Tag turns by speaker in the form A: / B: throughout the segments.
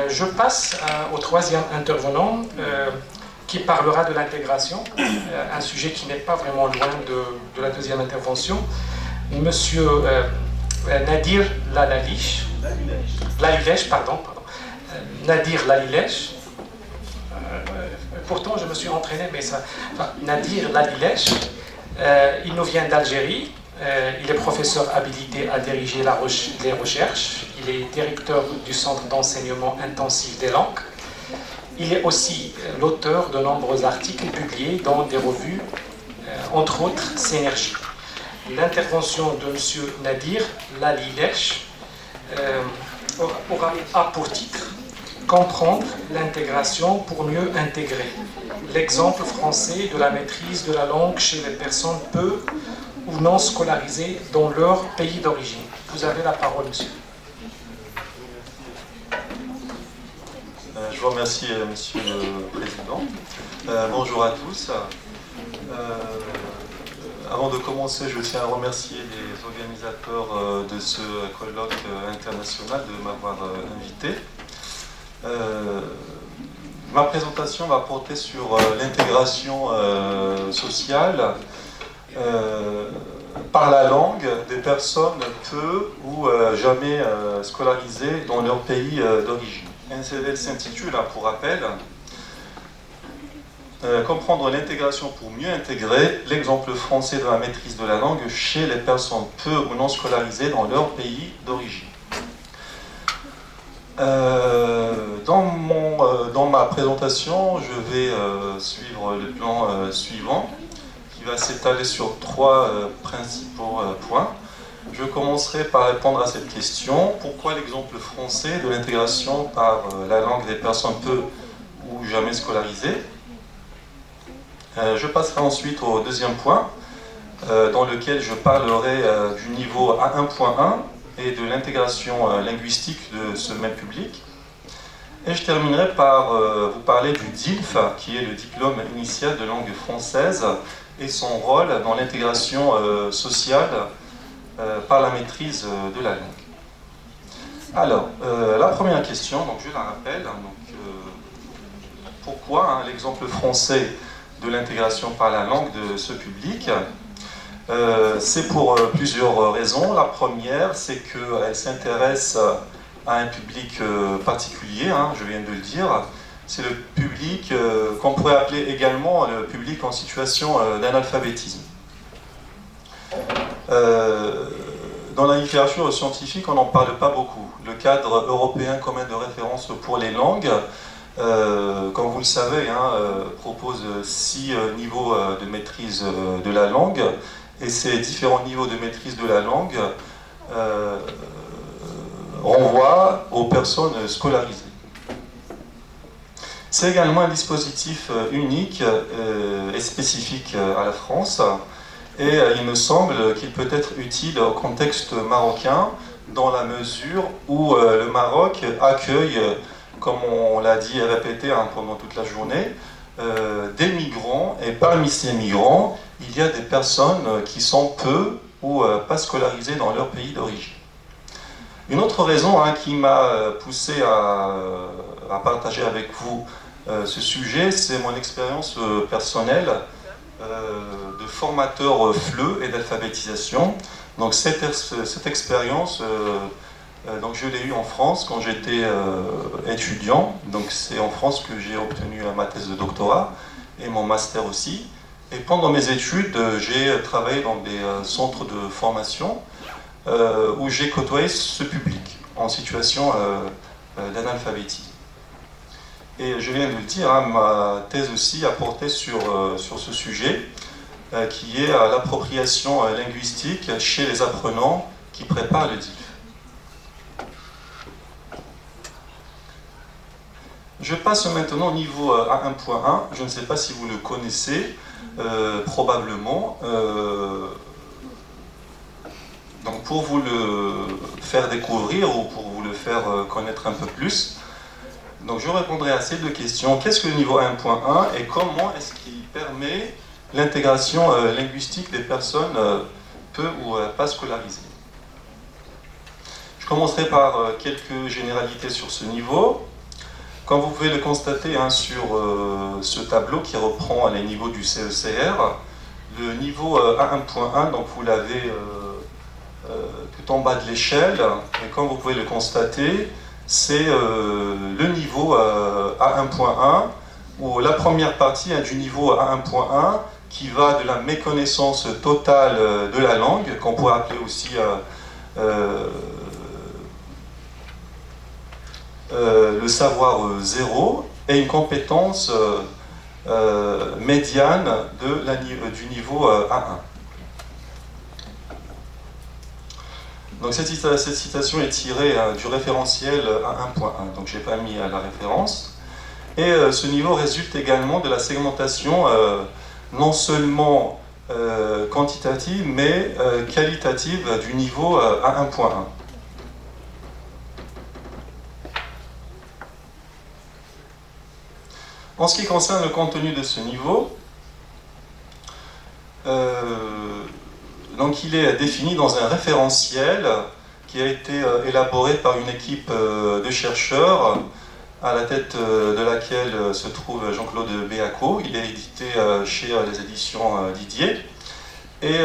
A: Je passe au troisième intervenant qui parlera de l'intégration, un sujet qui n'est pas vraiment loin de la deuxième intervention. Monsieur Nadir Lalilech, Nadir Lalilech. Pourtant, je me suis entraîné, mais ça. Enfin, Nadir Lalilech, il nous vient d'Algérie. Il est professeur habilité à diriger les recherches. Il est directeur du Centre d'enseignement intensif des langues. Il est aussi l'auteur de nombreux articles publiés dans des revues, entre autres Synergie. L'intervention de M. Nadir Lalilech a pour titre « Comprendre l'intégration pour mieux intégrer. L'exemple français de la maîtrise de la langue chez les personnes peu ou non scolarisées dans leur pays d'origine ». Vous avez la parole, monsieur.
B: Je vous remercie, monsieur le président. Bonjour à tous. Avant de commencer, je tiens à remercier les organisateurs de ce colloque international de m'avoir invité. Ma présentation va porter sur l'intégration sociale par la langue des personnes peu ou jamais scolarisées dans leur pays d'origine. Elle s'intitule, pour rappel, comprendre l'intégration pour mieux intégrer, l'exemple français de la maîtrise de la langue chez les personnes peu ou non scolarisées dans leur pays d'origine. Dans ma présentation, je vais suivre le plan suivant, qui va s'étaler sur trois principaux points. Je commencerai par répondre à cette question. Pourquoi l'exemple français de l'intégration par la langue des personnes peu ou jamais scolarisées? Je passerai ensuite au deuxième point, dans lequel je parlerai du niveau A1.1 et de l'intégration linguistique de ce même public. Et je terminerai par vous parler du DILF, qui est le diplôme initial de langue française, et son rôle dans l'intégration sociale par la maîtrise de la langue. Alors, la première question, donc je la rappelle, pourquoi l'exemple français de l'intégration par la langue de ce public? C'est pour plusieurs raisons. La première, c'est qu'elle s'intéresse à un public particulier, je viens de le dire. C'est le public qu'on pourrait appeler également le public en situation d'analphabétisme. Dans la littérature scientifique, on n'en parle pas beaucoup. Le cadre européen commun de référence pour les langues, comme vous le savez, propose 6 niveaux de maîtrise de la langue, et ces différents niveaux de maîtrise de la langue renvoient aux personnes scolarisées. C'est également un dispositif unique et spécifique à la France, et il me semble qu'il peut être utile au contexte marocain, dans la mesure où le Maroc accueille, comme on l'a dit et répété pendant toute la journée, des migrants, et parmi ces migrants, il y a des personnes qui sont peu ou pas scolarisées dans leur pays d'origine. Une autre raison qui m'a poussé à partager avec vous ce sujet, c'est mon expérience personnelle de formateur FLE et d'alphabétisation. Donc cette expérience, donc je l'ai eue en France quand j'étais étudiant. Donc c'est en France que j'ai obtenu ma thèse de doctorat et mon master aussi. Et pendant mes études, j'ai travaillé dans des centres de formation où j'ai côtoyé ce public en situation d'analphabétisme. Et je viens de le dire, ma thèse aussi a porté sur ce sujet, qui est l'appropriation linguistique chez les apprenants qui préparent le DILF. Je passe maintenant au niveau A1.1. Je ne sais pas si vous le connaissez, probablement. Donc pour vous le faire découvrir ou pour vous le faire connaître un peu plus, donc je répondrai à ces deux questions. Qu'est-ce que le niveau 1.1 et comment est-ce qu'il permet l'intégration linguistique des personnes peu ou pas scolarisées? Je commencerai par quelques généralités sur ce niveau. Comme vous pouvez le constater sur ce tableau qui reprend les niveaux du CECR, le niveau A1.1, donc vous l'avez tout en bas de l'échelle, et comme vous pouvez le constater, c'est le niveau A1.1, où la première partie du niveau A1.1 qui va de la méconnaissance totale de la langue, qu'on pourrait appeler aussi le savoir zéro, et une compétence médiane du niveau A1. Donc cette citation est tirée du référentiel A1.1, donc je n'ai pas mis la référence. Et ce niveau résulte également de la segmentation non seulement quantitative, mais qualitative du niveau A1.1. En ce qui concerne le contenu de ce niveau, donc il est défini dans un référentiel qui a été élaboré par une équipe de chercheurs à la tête de laquelle se trouve Jean-Claude Béaco. Il est édité chez les éditions Didier et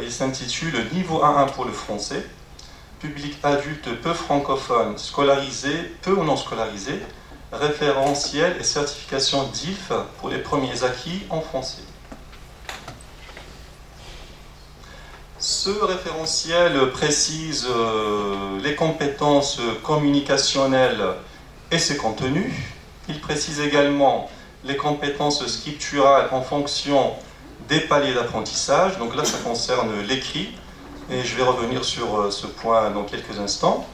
B: il s'intitule « Niveau A1 pour le français, public adulte peu francophone, scolarisé, peu ou non scolarisé, référentiel et certification DILF pour les premiers acquis en français ». Ce référentiel précise les compétences communicationnelles et ses contenus. Il précise également les compétences scripturales en fonction des paliers d'apprentissage. Donc là, ça concerne l'écrit, et je vais revenir sur ce point dans quelques instants.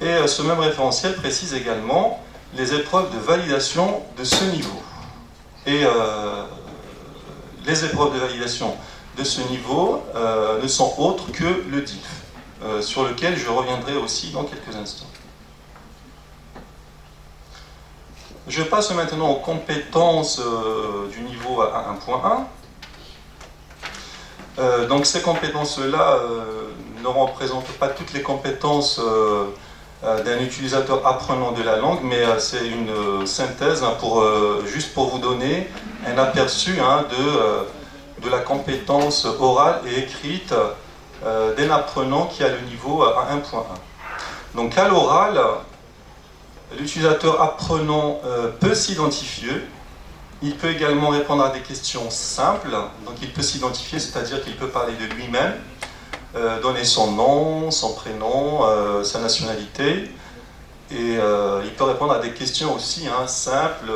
B: Et ce même référentiel précise également les épreuves de validation de ce niveau. Et les épreuves de validation de ce niveau ne sont autres que le DILF, sur lequel je reviendrai aussi dans quelques instants. Je passe maintenant aux compétences du niveau A1.1. Donc ces compétences-là ne représentent pas toutes les compétences d'un utilisateur apprenant de la langue, mais c'est une synthèse juste pour vous donner un aperçu de la compétence orale et écrite d'un apprenant qui a le niveau A1.1. Donc à l'oral, l'utilisateur apprenant peut s'identifier. Il peut également répondre à des questions simples. Donc il peut s'identifier, c'est-à-dire qu'il peut parler de lui-même, donner son nom, son prénom, sa nationalité. Et il peut répondre à des questions aussi simples,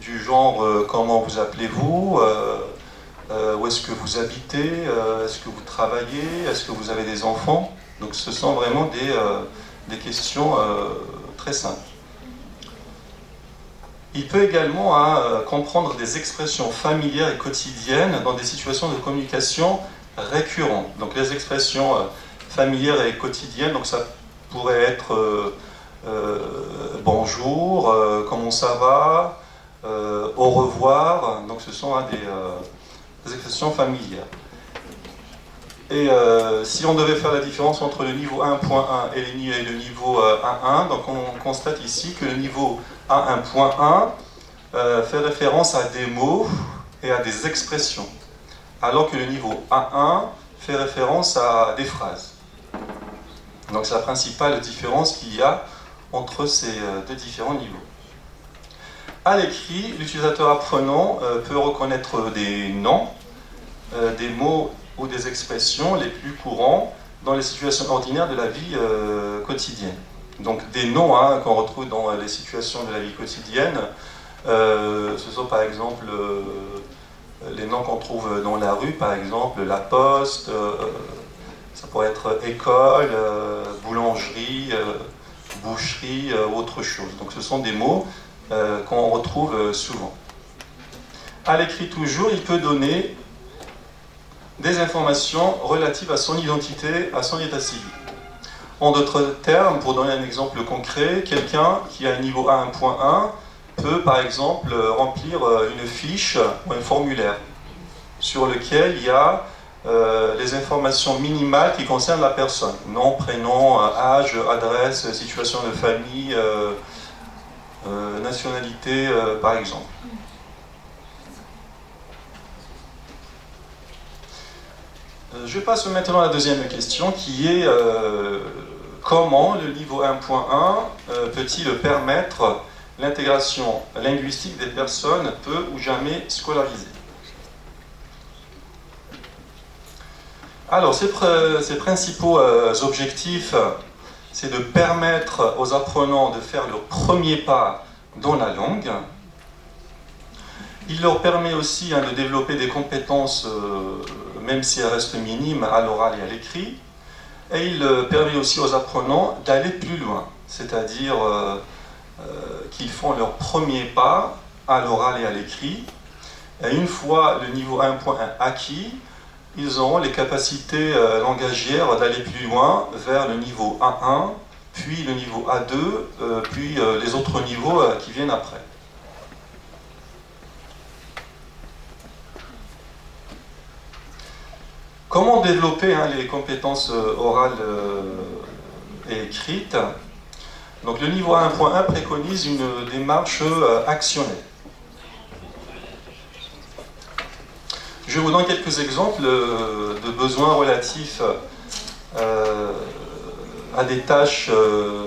B: du genre comment vous appelez-vous, où est-ce que vous habitez, est-ce que vous travaillez, est-ce que vous avez des enfants. Donc ce sont vraiment des questions très simples. Il peut également comprendre des expressions familières et quotidiennes dans des situations de communication récurrentes. Donc les expressions familières et quotidiennes, donc ça pourrait être bonjour, comment ça va, au revoir. Donc ce sont des expressions familières. Et si on devait faire la différence entre le niveau 1.1 et le niveau A1, donc on constate ici que le niveau A1.1 fait référence à des mots et à des expressions, alors que le niveau A1 fait référence à des phrases. Donc c'est la principale différence qu'il y a entre ces deux différents niveaux. À l'écrit, l'utilisateur apprenant peut reconnaître des noms, des mots ou des expressions les plus courants dans les situations ordinaires de la vie quotidienne. Donc des noms qu'on retrouve dans les situations de la vie quotidienne, ce sont par exemple les noms qu'on trouve dans la rue, par exemple la poste, ça pourrait être école, boulangerie, boucherie, autre chose. Donc ce sont des mots qu'on retrouve souvent. À l'écrit toujours, il peut donner des informations relatives à son identité, à son état civil. En d'autres termes, pour donner un exemple concret, quelqu'un qui a un niveau A1.1 peut par exemple remplir une fiche ou un formulaire sur lequel il y a les informations minimales qui concernent la personne. Nom, prénom, âge, adresse, situation de famille, nationalité, par exemple. Je passe maintenant à la deuxième question qui est comment le niveau 1.1 peut-il permettre l'intégration linguistique des personnes peu ou jamais scolarisées. Alors, ces principaux objectifs, c'est de permettre aux apprenants de faire leur premier pas dans la langue. Il leur permet aussi de développer des compétences, même si elles restent minimes, à l'oral et à l'écrit. Et il permet aussi aux apprenants d'aller plus loin, c'est-à-dire qu'ils font leur premier pas à l'oral et à l'écrit. Et une fois le niveau 1.1 acquis, ils auront les capacités langagières d'aller plus loin vers le niveau A1, puis le niveau A2, puis les autres niveaux qui viennent après. Comment développer les compétences orales et écrites? Donc le niveau 1.1 préconise une démarche actionnelle. Je vous donne quelques exemples de besoins relatifs à des tâches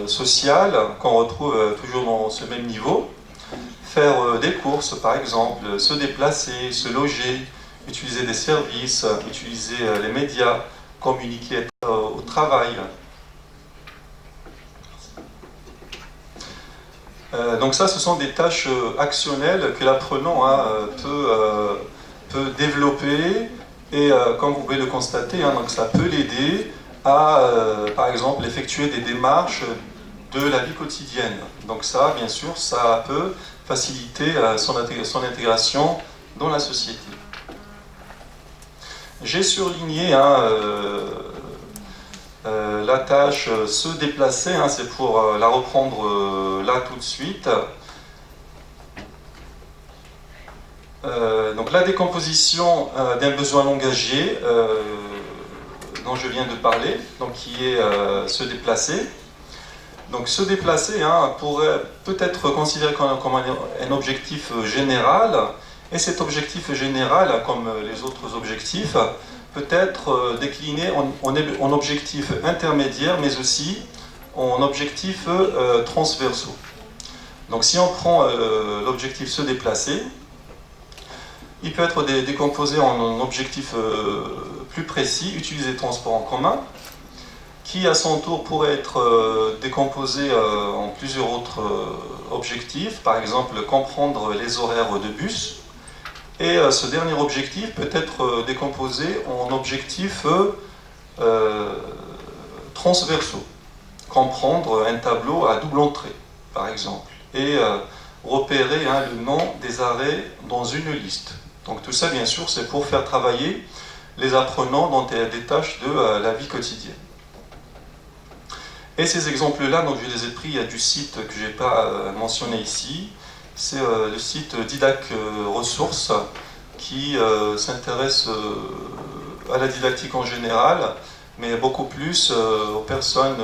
B: sociales qu'on retrouve toujours dans ce même niveau. Faire des courses, par exemple, se déplacer, se loger, utiliser des services, utiliser les médias, communiquer au travail. Donc ça, ce sont des tâches actionnelles que l'apprenant peut développer et comme vous pouvez le constater, donc ça peut l'aider à, par exemple, effectuer des démarches de la vie quotidienne. Donc ça, bien sûr, ça peut faciliter son intégration dans la société. J'ai surligné la tâche se déplacer, c'est pour la reprendre là tout de suite. Donc la décomposition d'un besoin langagier dont je viens de parler, donc qui est se déplacer. Donc se déplacer pourrait peut-être considéré comme un objectif général, et cet objectif général, comme les autres objectifs, peut être décliné en objectifs intermédiaires, mais aussi en objectifs transversaux. Donc si on prend l'objectif se déplacer, il peut être décomposé en objectifs plus précis, utiliser le transport en commun, qui à son tour pourrait être décomposé en plusieurs autres objectifs, par exemple comprendre les horaires de bus. Et ce dernier objectif peut être décomposé en objectifs transversaux, comprendre un tableau à double entrée, par exemple, et repérer le nom des arrêts dans une liste. Donc tout ça, bien sûr, c'est pour faire travailler les apprenants dans des tâches de la vie quotidienne. Et ces exemples-là, donc je les ai pris du site que je n'ai pas mentionné ici. C'est le site Didac Ressources qui s'intéresse à la didactique en général, mais beaucoup plus aux personnes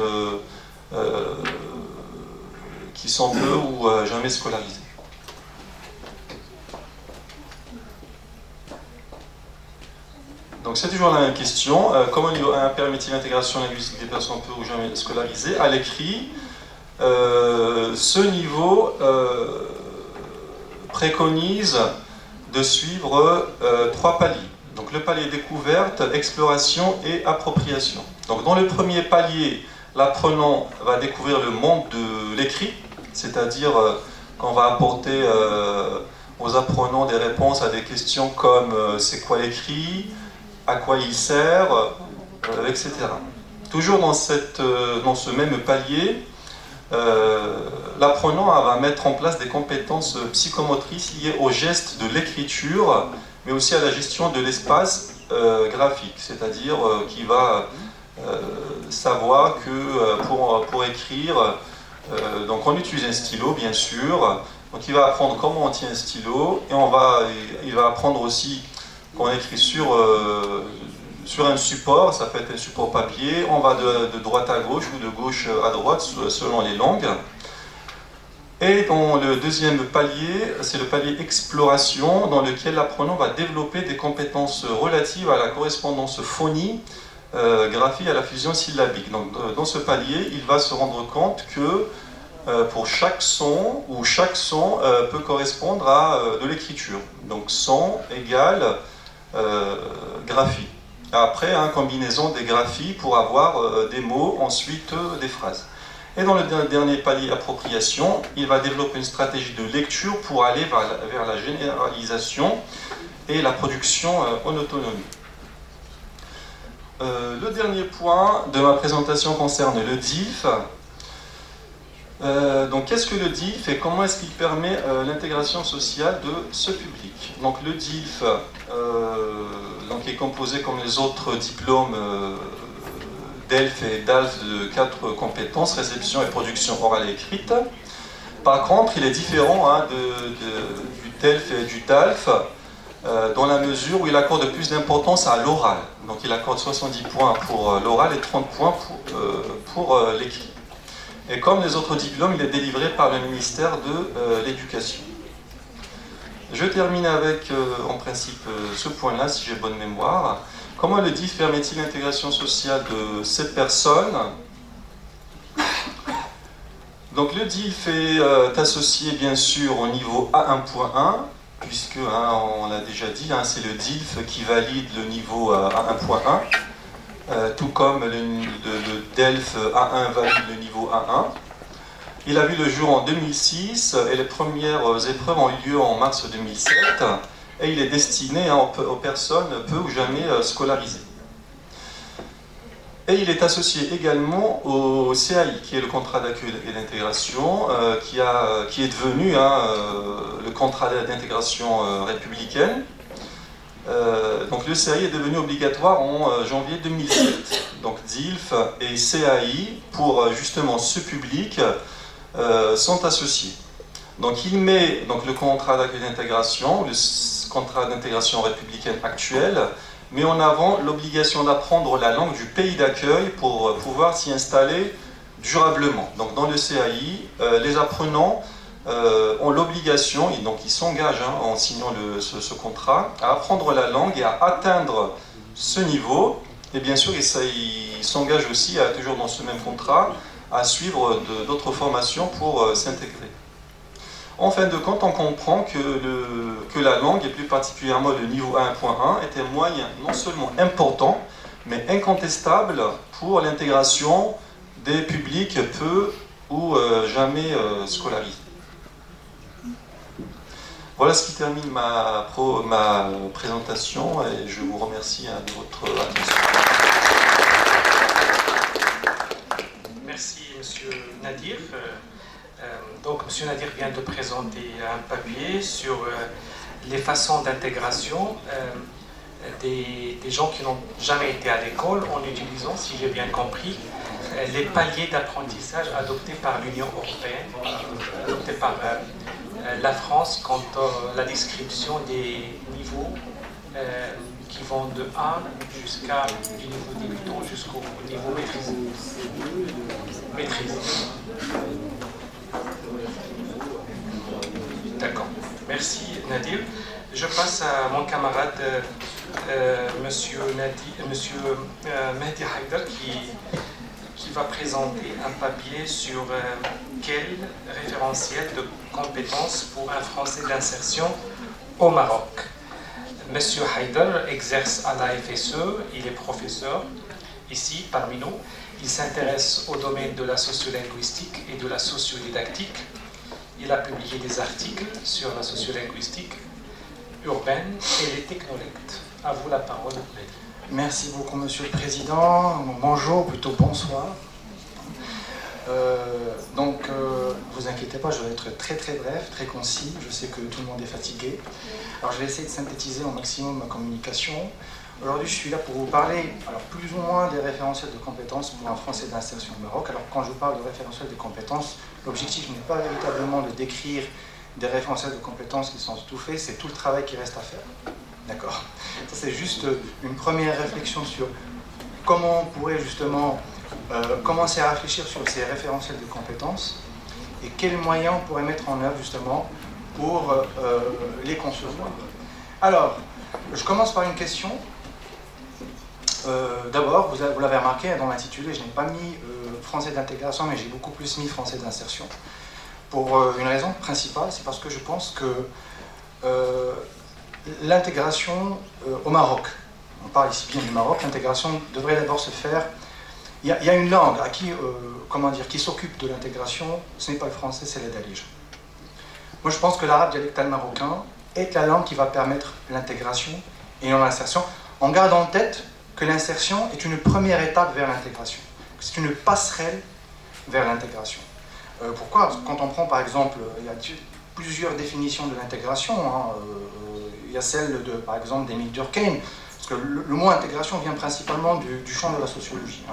B: qui sont peu ou jamais scolarisées. Donc c'est toujours la même question. Comment le niveau 1 permet-il l'intégration linguistique des personnes peu ou jamais scolarisées? À l'écrit, ce niveau préconise de suivre 3 paliers. Donc le palier découverte, exploration et appropriation. Donc dans le premier palier, l'apprenant va découvrir le monde de l'écrit, c'est-à-dire qu'on va apporter aux apprenants des réponses à des questions comme c'est quoi l'écrit, à quoi il sert, etc. Toujours dans ce même palier, l'apprenant va mettre en place des compétences psychomotrices liées aux gestes de l'écriture, mais aussi à la gestion de l'espace graphique, c'est-à-dire qu'il va savoir que pour écrire, donc on utilise un stylo bien sûr, donc il va apprendre comment on tient un stylo, et il va apprendre aussi qu'on écrit sur sur un support, ça peut être un support papier, on va de droite à gauche ou de gauche à droite selon les langues. Et dans le deuxième palier, c'est le palier exploration, dans lequel l'apprenant va développer des compétences relatives à la correspondance phonie, graphie, à la fusion syllabique. Donc dans ce palier, il va se rendre compte que pour chaque son, peut correspondre à de l'écriture. Donc son égale graphie. Après, combinaison des graphies pour avoir des mots, ensuite des phrases. Et dans le dernier palier appropriation, il va développer une stratégie de lecture pour aller vers la généralisation et la production en autonomie. Le dernier point de ma présentation concerne le DILF. Donc qu'est-ce que le DILF et comment est-ce qu'il permet l'intégration sociale de ce public? Donc le DILF est composé comme les autres diplômes DELF et DALF de 4 compétences, réception et production orale et écrite. Par contre, il est différent du DELF et du DALF dans la mesure où il accorde plus d'importance à l'oral. Donc il accorde 70 points pour l'oral et 30 points pour l'écrit. Et comme les autres diplômes, il est délivré par le ministère de l'Éducation. Je termine avec, en principe, ce point-là, si j'ai bonne mémoire. Comment le DILF permet-il l'intégration sociale de ces personnes? Donc le DILF est associé, bien sûr, au niveau A1.1, puisque, on l'a déjà dit, c'est le DILF qui valide le niveau A1.1. Tout comme le DELF A1 valide le niveau A1. Il a vu le jour en 2006 et les premières épreuves ont eu lieu en mars 2007 et il est destiné aux personnes peu ou jamais scolarisées. Et il est associé également au CAI, qui est le contrat d'accueil et d'intégration, qui est devenu le contrat d'intégration républicaine. Donc le CAI est devenu obligatoire en janvier 2007. Donc DILF et CAI, pour justement ce public, sont associés. Donc il met le contrat d'accueil d'intégration, le contrat d'intégration républicaine actuel, met en avant l'obligation d'apprendre la langue du pays d'accueil pour pouvoir s'y installer durablement. Donc dans le CAI, les apprenants ont l'obligation, donc ils s'engagent en signant ce contrat, à apprendre la langue et à atteindre ce niveau. Et bien sûr, ils s'engagent aussi, toujours dans ce même contrat, à suivre d'autres formations pour s'intégrer. En fin de compte, on comprend que la langue, et plus particulièrement le niveau 1.1, est un moyen non seulement important, mais incontestable pour l'intégration des publics peu ou jamais scolarisés. Voilà ce qui termine ma présentation et je vous remercie de votre attention.
A: Merci Monsieur Nadir. Donc Monsieur Nadir vient de présenter un papier sur les façons d'intégration des gens qui n'ont jamais été à l'école en utilisant, si j'ai bien compris, les paliers d'apprentissage adoptés par l'Union européenne, adoptés par la France quant à la description des niveaux qui vont de 1 jusqu'à du niveau débutant jusqu'au niveau maîtrisé. D'accord. Merci Nadir. Je passe à mon camarade Monsieur Mehdi Haïdar qui va présenter un papier sur quel référentiel de compétences pour un français d'insertion au Maroc. Monsieur Haïdar exerce à la FSE, il est professeur ici parmi nous. Il s'intéresse au domaine de la sociolinguistique et de la sociodidactique. Il a publié des articles sur la sociolinguistique urbaine et les technolectes. À vous la parole.
C: Merci beaucoup, Monsieur le Président. Bonjour, plutôt bonsoir. Vous inquiétez pas, je vais être très très bref, très concis. Je sais que tout le monde est fatigué. Alors, je vais essayer de synthétiser au maximum ma communication. Aujourd'hui, je suis là pour vous parler, plus ou moins des référentiels de compétences pour un français d'insertion au Maroc. Alors, quand je vous parle de référentiels de compétences, l'objectif n'est pas véritablement de décrire des référentiels de compétences qui sont tout faits, c'est tout le travail qui reste à faire. D'accord. Ça, c'est juste une première réflexion sur comment on pourrait justement commencer à réfléchir sur ces référentiels de compétences et quels moyens on pourrait mettre en œuvre justement pour les concevoir. Alors, je commence par une question. D'abord, vous l'avez remarqué dans l'intitulé, je n'ai pas mis français d'intégration, mais j'ai beaucoup plus mis français d'insertion. Pour une raison principale, c'est parce que je pense que l'intégration au Maroc, on parle ici bien du Maroc, l'intégration devrait d'abord se faire. Il y a une langue à qui, qui s'occupe de l'intégration, ce n'est pas le français, c'est l'adalige. Moi, je pense que l'arabe dialectal marocain est la langue qui va permettre l'intégration et non l'insertion, en gardant en tête que l'insertion est une première étape vers l'intégration. C'est une passerelle vers l'intégration. Pourquoi? Parce que quand on prend par exemple, il y a plusieurs définitions de l'intégration. Il y a celle par exemple d'Émile Durkheim, parce que le mot intégration vient principalement du champ de la sociologie.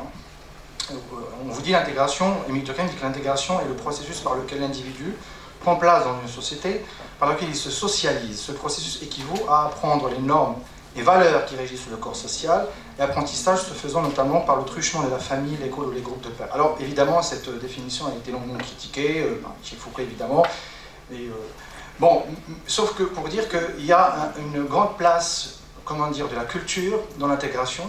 C: On vous dit l'intégration, Émile Durkheim dit que l'intégration est le processus par lequel l'individu prend place dans une société, par lequel il se socialise. Ce processus équivaut à apprendre les normes et valeurs qui régissent le corps social, et apprentissage se faisant notamment par le truchement de la famille, l'école ou les groupes de pairs. Alors évidemment, cette définition a été longuement critiquée, Michel Foucault évidemment, sauf que pour dire qu'il y a une grande place, de la culture dans l'intégration,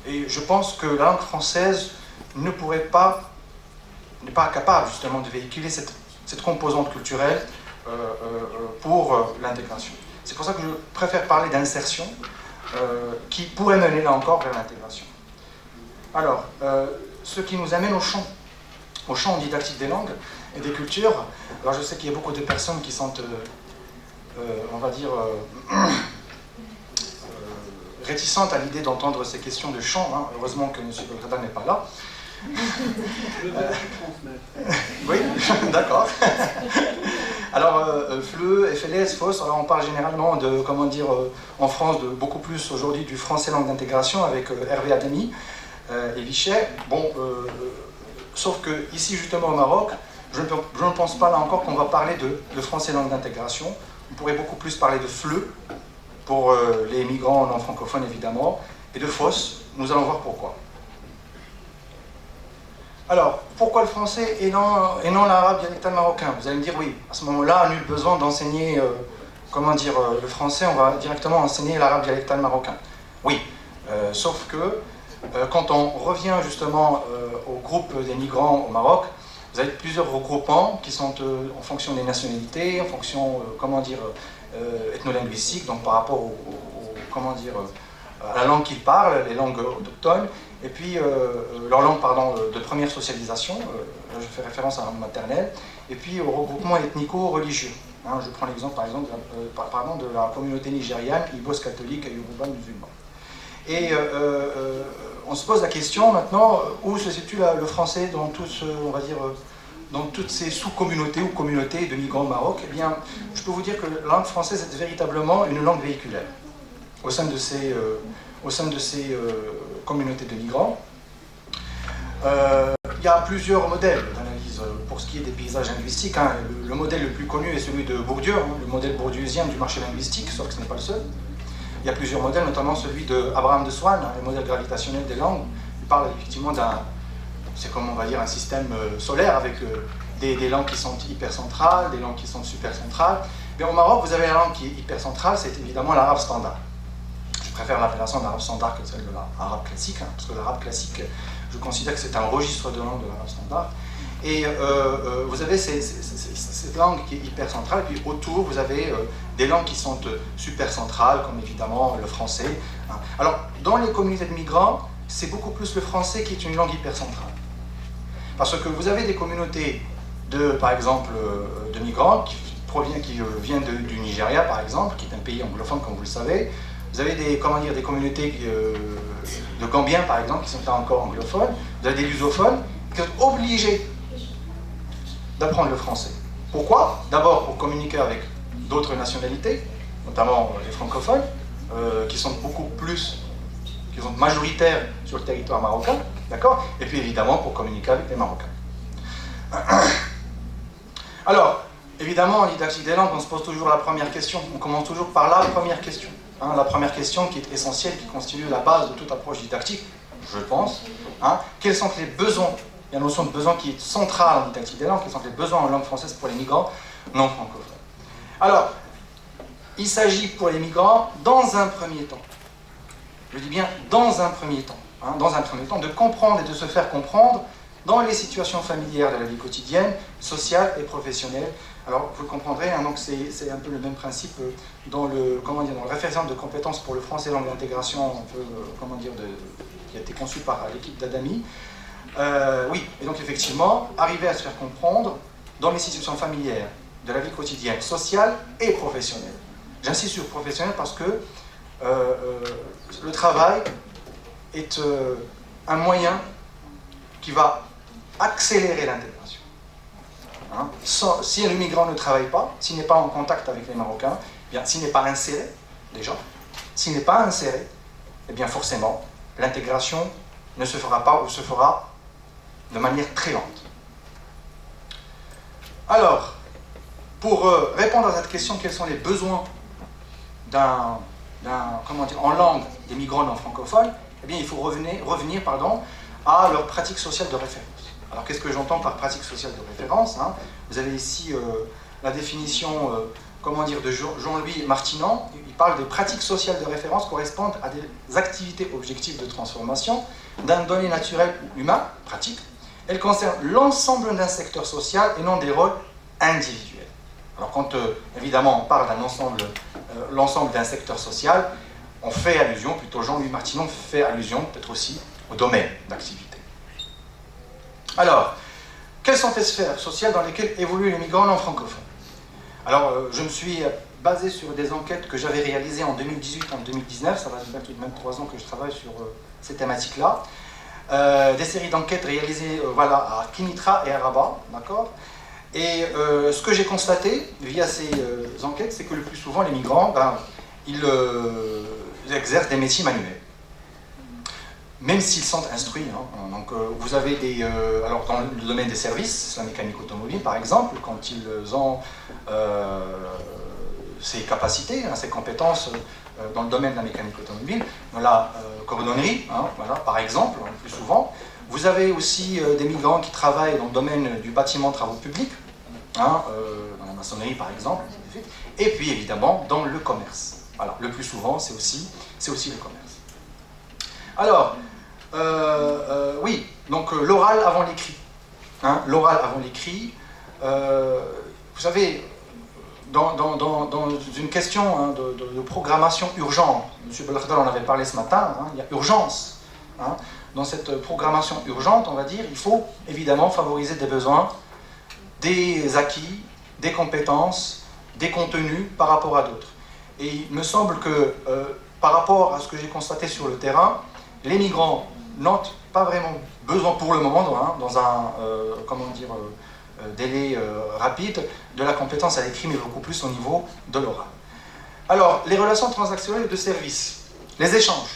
C: et je pense que la langue française n'est pas capable justement de véhiculer cette composante culturelle pour l'intégration. C'est pour ça que je préfère parler d'insertion, qui pourrait mener là encore vers l'intégration. Alors, ce qui nous amène au champ didactique des langues et des cultures. Alors je sais qu'il y a beaucoup de personnes qui sont, réticentes à l'idée d'entendre ces questions de champ. Heureusement que M. Belgrada n'est pas là. Oui, d'accord. Alors, FLE, FLS, FOS, alors on parle généralement de, en France, de beaucoup plus aujourd'hui du français langue d'intégration avec Hervé Adami et Vichet. Sauf que ici, justement au Maroc, je ne pense pas là encore qu'on va parler de français langue d'intégration. On pourrait beaucoup plus parler de FLE pour les migrants non francophones évidemment, et de FOS. Nous allons voir pourquoi. Alors, pourquoi le français et non l'arabe dialectal marocain? Vous allez me dire, oui, à ce moment-là, nul besoin d'enseigner, le français, on va directement enseigner l'arabe dialectal marocain. Oui, sauf que, quand on revient justement au groupe des migrants au Maroc, vous avez plusieurs regroupements qui sont en fonction des nationalités, en fonction, ethno-linguistique, donc par rapport à la langue qu'ils parlent, les langues autochtones, et puis leur langue de première socialisation, je fais référence à la langue maternelle, et puis au regroupement ethnico-religieux. Je prends l'exemple par exemple de la communauté nigériane, Igbos catholiques et Yoruba musulmans. Et on se pose la question maintenant, où se situe le français dans dans toutes ces sous-communautés ou communautés de migrants au Maroc? Eh bien, je peux vous dire que la langue française est véritablement une langue véhiculaire au sein de ces communautés de migrants. Il y a plusieurs modèles d'analyse pour ce qui est des paysages linguistiques. Le modèle le plus connu est celui de Bourdieu, le modèle bourdieusien du marché linguistique, sauf que ce n'est pas le seul. Il y a plusieurs modèles, notamment celui d'Abraham de Swan, le modèle gravitationnel des langues. Il parle effectivement un système solaire avec des langues qui sont hypercentrales, des langues qui sont supercentrales. Mais au Maroc, vous avez la langue qui est hypercentrale, c'est évidemment l'arabe standard. Je préfère l'appellation d'arabe standard que celle de l'arabe classique, parce que l'arabe classique, je considère que c'est un registre de langue de l'arabe standard. Et vous avez cette langue qui est hypercentrale, et puis autour, vous avez des langues qui sont supercentrales, comme évidemment le français. Alors, dans les communautés de migrants, c'est beaucoup plus le français qui est une langue hypercentrale. Parce que vous avez des communautés par exemple, de migrants qui viennent du Nigeria, par exemple, qui est un pays anglophone, comme vous le savez. Vous avez des communautés de Gambiens, par exemple, qui sont là encore anglophones. Vous avez des lusophones qui sont obligés d'apprendre le français. Pourquoi? D'abord pour communiquer avec d'autres nationalités, notamment les francophones, qui sont majoritaires sur le territoire marocain, d'accord? Et puis évidemment pour communiquer avec les Marocains. Alors, évidemment, en didactique des langues, on se pose toujours la première question. On commence toujours par la première question. Hein, la première question qui est essentielle, qui constitue la base de toute approche didactique, je pense. Hein, quels sont les besoins? Il y a une notion de besoin qui est centrale en didactique des langues, quels sont les besoins en langue française pour les migrants non francophones. Alors, il s'agit pour les migrants, dans un premier temps, je dis bien dans un premier temps, hein, dans un premier temps, de comprendre et de se faire comprendre dans les situations familières de la vie quotidienne, sociale et professionnelle. Alors, vous le comprendrez, hein, donc c'est un peu le même principe dans le, dans le référentiel de compétences pour le français langue d'intégration, un peu, qui a été conçu par l'équipe d'Adami. Oui, et donc effectivement, arriver à se faire comprendre dans les situations familières de la vie quotidienne, sociale et professionnelle. J'insiste sur professionnel parce que le travail est un moyen qui va accélérer l'intégration. Hein? Si le migrant ne travaille pas, s'il n'est pas en contact avec les Marocains, eh bien, s'il n'est pas inséré, déjà, s'il n'est pas inséré, eh bien forcément, l'intégration ne se fera pas ou se fera de manière très lente. Alors, pour répondre à cette question, quels sont les besoins en langue des migrants non francophones, eh bien, il faut revenir à leur pratique sociale de référence. Alors, qu'est-ce que j'entends par pratique sociale de référence, hein? Vous avez ici la définition de Jean-Louis Martinan. Il parle des pratiques sociales de référence correspondent à des activités objectives de transformation d'un donné naturel ou humain, pratique. Elles concernent l'ensemble d'un secteur social et non des rôles individuels. Alors, quand évidemment on parle d'un ensemble, l'ensemble d'un secteur social, on fait allusion, plutôt Jean-Louis Martinon fait allusion peut-être aussi au domaine d'activité. Alors, quelles sont les sphères sociales dans lesquelles évoluent les migrants non francophones? Alors, je me suis basé sur des enquêtes que j'avais réalisées en 2018 et en 2019, ça va faire tout de même 3 ans que je travaille sur ces thématiques-là. Des séries d'enquêtes réalisées à Kinitra et à Rabat, d'accord? Et ce que j'ai constaté via ces enquêtes, c'est que le plus souvent, les migrants, ils exercent des métiers manuels. Même s'ils sont instruits. Hein. Donc, vous avez alors dans le domaine des services, la mécanique automobile par exemple, quand ils ont ces capacités, hein, ces compétences dans le domaine de la mécanique automobile, dans la cordonnerie, hein, par exemple, le plus souvent. Vous avez aussi des migrants qui travaillent dans le domaine du bâtiment travaux publics, hein, dans la maçonnerie par exemple, et puis évidemment dans le commerce. Voilà, le plus souvent, c'est aussi le commerce. Alors, oui, donc l'oral avant l'écrit. Hein, l'oral avant l'écrit. Vous savez, dans une question hein, de programmation urgente, M. Belkhdar en avait parlé ce matin, hein, il y a urgence. Hein, dans cette programmation urgente, on va dire, il faut évidemment favoriser des besoins, des acquis, des compétences, des contenus par rapport à d'autres. Et il me semble que par rapport à ce que j'ai constaté sur le terrain, les migrants n'ont pas vraiment besoin pour le moment, dans un délai rapide, de la compétence à l'écrit, mais beaucoup plus au niveau de l'oral. Alors, les relations transactionnelles de services, les échanges,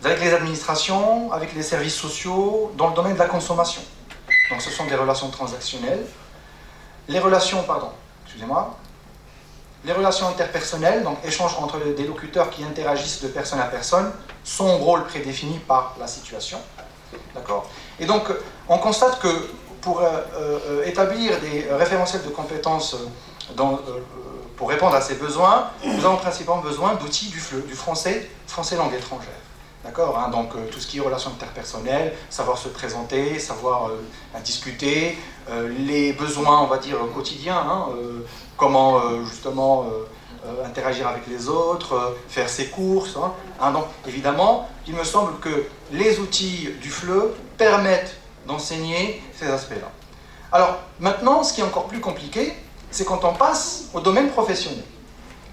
C: avec les administrations, avec les services sociaux, dans le domaine de la consommation. Donc ce sont des relations transactionnelles. Les relations, les relations interpersonnelles, donc échanges entre des locuteurs qui interagissent de personne à personne, son rôle prédéfini par la situation. D'accord ? Et donc, on constate que pour établir des référentiels de compétences pour répondre à ces besoins, nous avons principalement besoin d'outils du FLE, du français langue étrangère. D'accord, hein, donc tout ce qui est relations interpersonnelles, savoir se présenter, savoir discuter, les besoins, on va dire, quotidiens, hein, comment justement interagir avec les autres, faire ses courses. Hein, donc évidemment, il me semble que les outils du FLE permettent d'enseigner ces aspects-là. Alors maintenant, ce qui est encore plus compliqué, c'est quand on passe au domaine professionnel.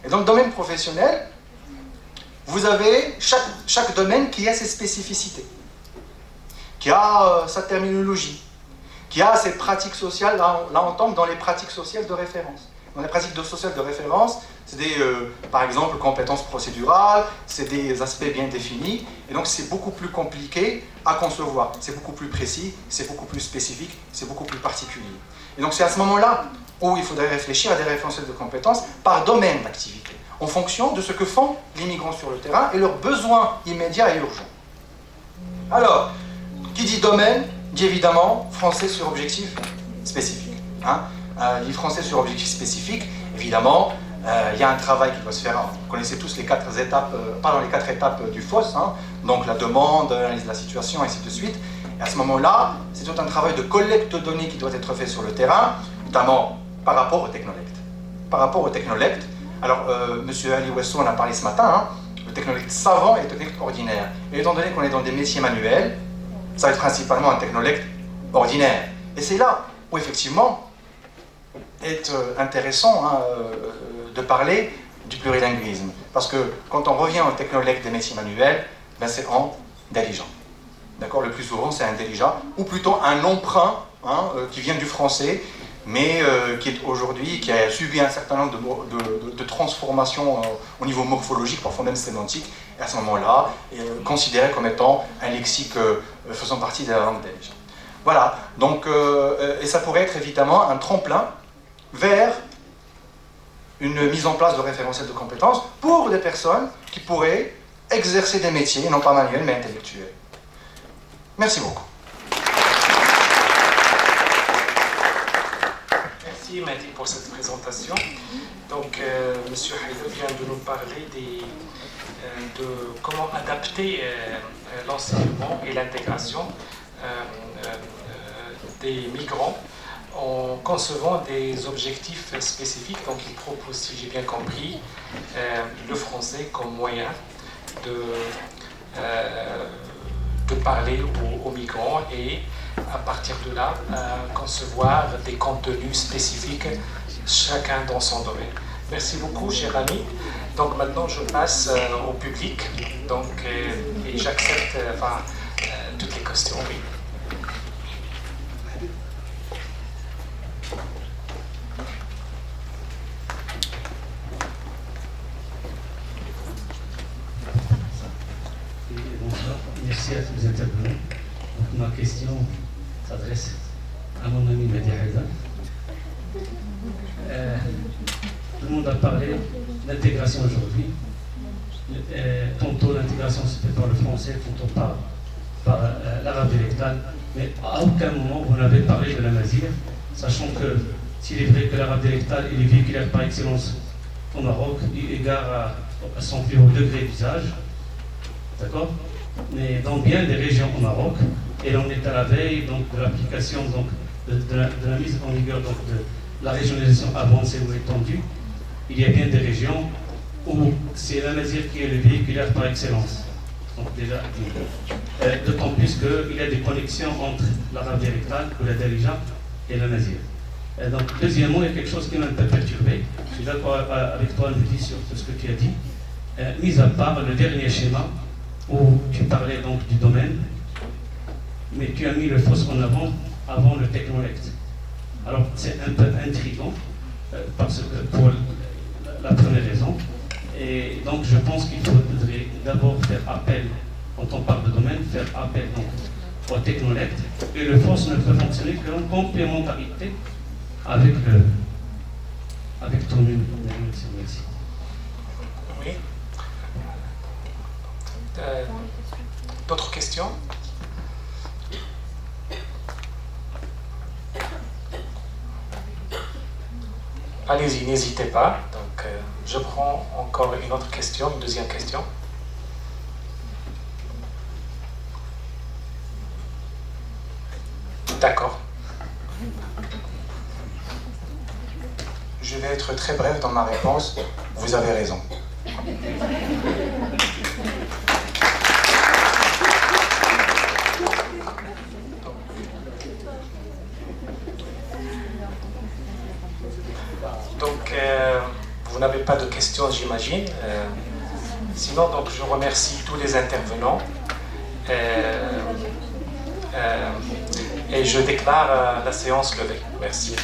C: Et dans le domaine professionnel, vous avez chaque domaine qui a ses spécificités, qui a sa terminologie, qui a ses pratiques sociales. Là on tombe dans les pratiques sociales de référence. Dans les pratiques sociales de référence, c'est par exemple, compétences procédurales, c'est des aspects bien définis, et donc c'est beaucoup plus compliqué à concevoir. C'est beaucoup plus précis, c'est beaucoup plus spécifique, c'est beaucoup plus particulier. Et donc c'est à ce moment-là, où il faudrait réfléchir à des référentiels de compétences par domaine d'activité, en fonction de ce que font les migrants sur le terrain et leurs besoins immédiats et urgents. Alors, qui dit domaine, dit évidemment français sur objectif spécifique. Dit français sur objectif spécifique, évidemment, il y a un travail qui doit se faire. Vous connaissez tous les 4 étapes, les 4 étapes du FOSS, donc la demande, l'analyse de la situation, et ainsi de suite. Et à ce moment-là, c'est tout un travail de collecte de données qui doit être fait sur le terrain, notamment par rapport au technolect. Par rapport au technolect, alors M. Ali Ouesso en a parlé ce matin, le technolect savant et le technolect ordinaire. Et étant donné qu'on est dans des métiers manuels, ça va être principalement un technolect ordinaire. Et c'est là où effectivement est intéressant de parler du plurilinguisme. Parce que quand on revient au technolect des métiers manuels, ben c'est intelligent. D'accord, le plus souvent c'est intelligent, ou plutôt un emprunt qui vient du français, mais qui est aujourd'hui, qui a subi un certain nombre de transformations au niveau morphologique, parfois même sémantique, et à ce moment-là, considéré comme étant un lexique faisant partie de la langue belge. Voilà, donc, et ça pourrait être évidemment un tremplin vers une mise en place de référentiels de compétences pour des personnes qui pourraient exercer des métiers, non pas manuels, mais intellectuels. Merci beaucoup.
A: Merci Mehdi pour cette présentation. Donc, M. Haïdou vient de nous parler de comment adapter l'enseignement et l'intégration des migrants en concevant des objectifs spécifiques. Donc, il propose, si j'ai bien compris, le français comme moyen de parler aux migrants et à partir de là concevoir des contenus spécifiques, chacun dans son domaine. Merci beaucoup, cher ami. Donc maintenant je passe au public, donc, et j'accepte toutes les questions. Oui.
D: Bonsoir, merci à tous les intervenants. Donc, ma question s'adresse à mon ami Mehdi Haïdar. Tout le monde a parlé d'intégration aujourd'hui. Tantôt l'intégration se fait par le français, tantôt par l'arabe dialectal, mais à aucun moment vous n'avez parlé de la mazir, sachant que s'il est vrai que l'arabe dialectal est véhiculaire par excellence au Maroc, eu égard à son plus haut degré d'usage, d'accord? Mais dans bien des régions au Maroc, et l'on est à la veille donc, de l'application de la mise en vigueur donc, de la régionalisation avancée ou étendue, il y a bien des régions où c'est la mazir qui est le véhiculaire par excellence. Donc déjà, d'autant plus qu'il y a des connexions entre l'arabe dialectal ou la darija et la mazir. Donc deuxièmement, il y a quelque chose qui m'a un peu perturbé. Je suis d'accord avec toi, Mehdi, sur ce que tu as dit. Mis à part le dernier schéma où tu parlais donc du domaine, mais tu as mis le FOSS en avant le technolect. Alors c'est un peu intriguant, parce que pour la première raison, et donc je pense qu'il faudrait d'abord faire appel, quand on parle de domaine, faire appel donc au technolect, et le FOSS ne peut fonctionner qu'en complémentarité avec ton merci.
A: Oui. D'autres questions? Allez-y, n'hésitez pas. Donc, je prends encore une autre question, une deuxième question. D'accord.
C: Je vais être très bref dans ma réponse. Vous avez raison.
A: Donc, vous n'avez pas de questions, j'imagine. Sinon, donc, je remercie tous les intervenants et je déclare la séance levée. Merci.